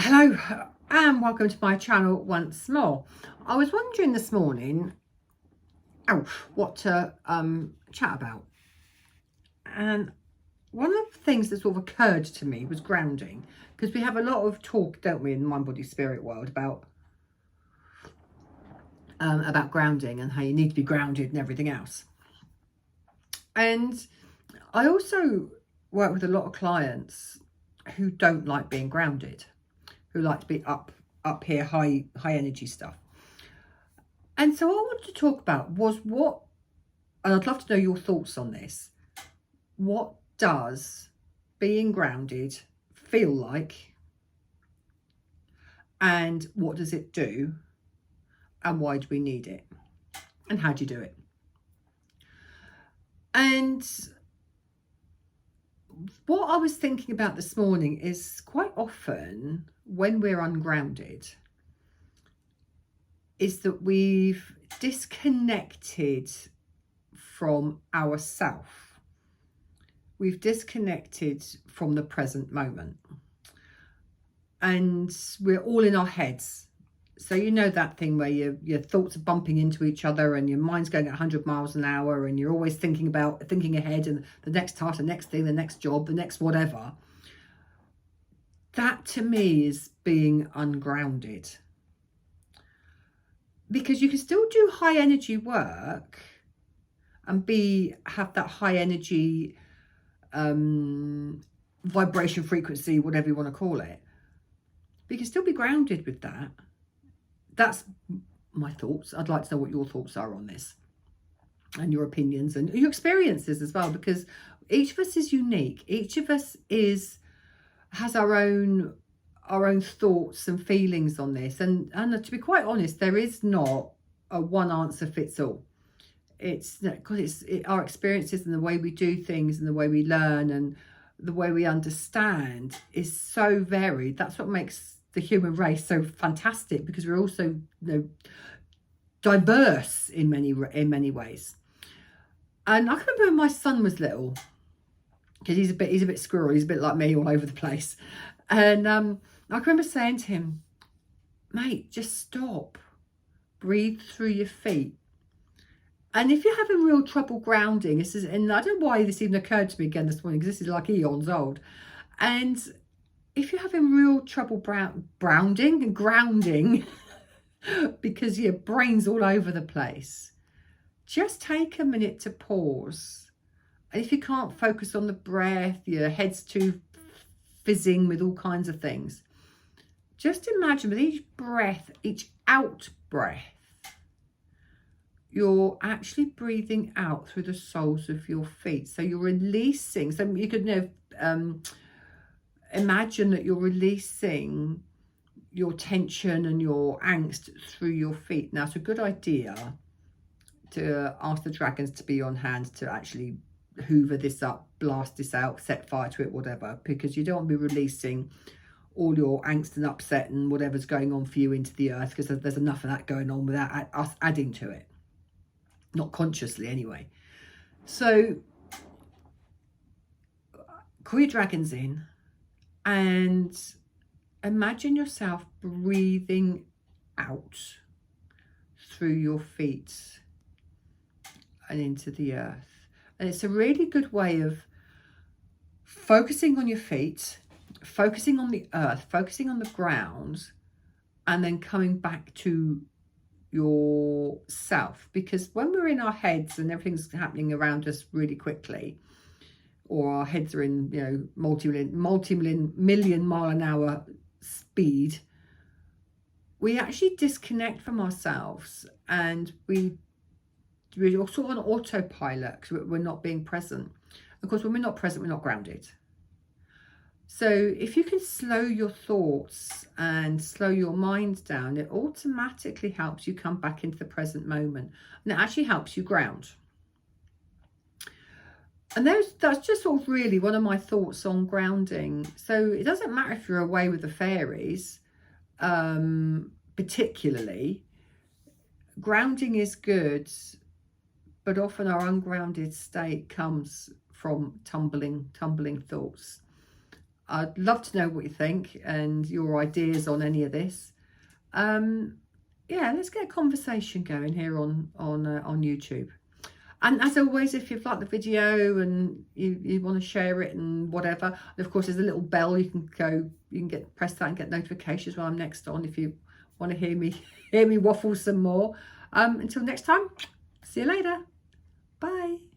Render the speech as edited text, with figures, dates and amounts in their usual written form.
Hello and welcome to my channel once more. I was wondering this morning what to chat about, and one of the things that sort of occurred to me was grounding, because we have a lot of talk, don't we, in the mind body spirit world about grounding and how you need to be grounded and everything else. And I also work with a lot of clients who don't like being grounded, who like to be up here, high energy stuff. And so I wanted to talk about and I'd love to know your thoughts on this. What does being grounded feel like? And what does it do? And why do we need it? And how do you do it? And what I was thinking about this morning is quite often when we're ungrounded, is that we've disconnected from ourself. We've disconnected from the present moment. And we're all in our heads. So you know that thing where your thoughts are bumping into each other and your mind's going at 100 miles an hour and you're always thinking ahead and the next task, the next thing, the next job, the next whatever. That to me is being ungrounded. Because you can still do high energy work and have that high energy vibration, frequency, whatever you want to call it. But you can still be grounded with that. That's my thoughts. I'd like to know what your thoughts are on this and your opinions and your experiences as well, because each of us is unique. Each of us has our own thoughts and feelings on this. And to be quite honest, there is not a one answer fits all. It's because our experiences and the way we do things and the way we learn and the way we understand is so varied. That's what makes the human race so fantastic, because we're also diverse in many ways. And I can remember when my son was little, because he's a bit squirrely, he's a bit like me, all over the place. And I can remember saying to him, mate, just stop, breathe through your feet. And if you're having real trouble grounding, and I don't know why this even occurred to me again this morning, because this is like eons old. And if you're having real trouble grounding, because your brain's all over the place, just take a minute to pause. And if you can't focus on the breath, your head's too fizzing with all kinds of things, just imagine with each breath, each out breath, you're actually breathing out through the soles of your feet. So you're releasing. So you could imagine that you're releasing your tension and your angst through your feet. Now, it's a good idea to ask the dragons to be on hand to actually hoover this up, blast this out, set fire to it, whatever, because you don't want to be releasing all your angst and upset and whatever's going on for you into the earth, because there's enough of that going on without us adding to it. Not consciously anyway. So call your dragons in and imagine yourself breathing out through your feet and into the earth. And it's a really good way of focusing on your feet, focusing on the earth, focusing on the ground, and then coming back to yourself. Because when we're in our heads and everything's happening around us really quickly, or our heads are in multi-million mile an hour speed, we actually disconnect from ourselves and we're sort of on autopilot because we're not being present. Of course, when we're not present, we're not grounded. So if you can slow your thoughts and slow your mind down, it automatically helps you come back into the present moment. And it actually helps you ground. And that's just sort of really one of my thoughts on grounding. So it doesn't matter if you're away with the fairies, particularly. Grounding is good, but often our ungrounded state comes from tumbling thoughts. I'd love to know what you think and your ideas on any of this. Yeah, let's get a conversation going here on YouTube. And as always, if you've liked the video and you want to share it and whatever, and of course there's a little bell you can press that and get notifications when I'm next on, if you want to hear me waffle some more. Until next time, see you later. Bye.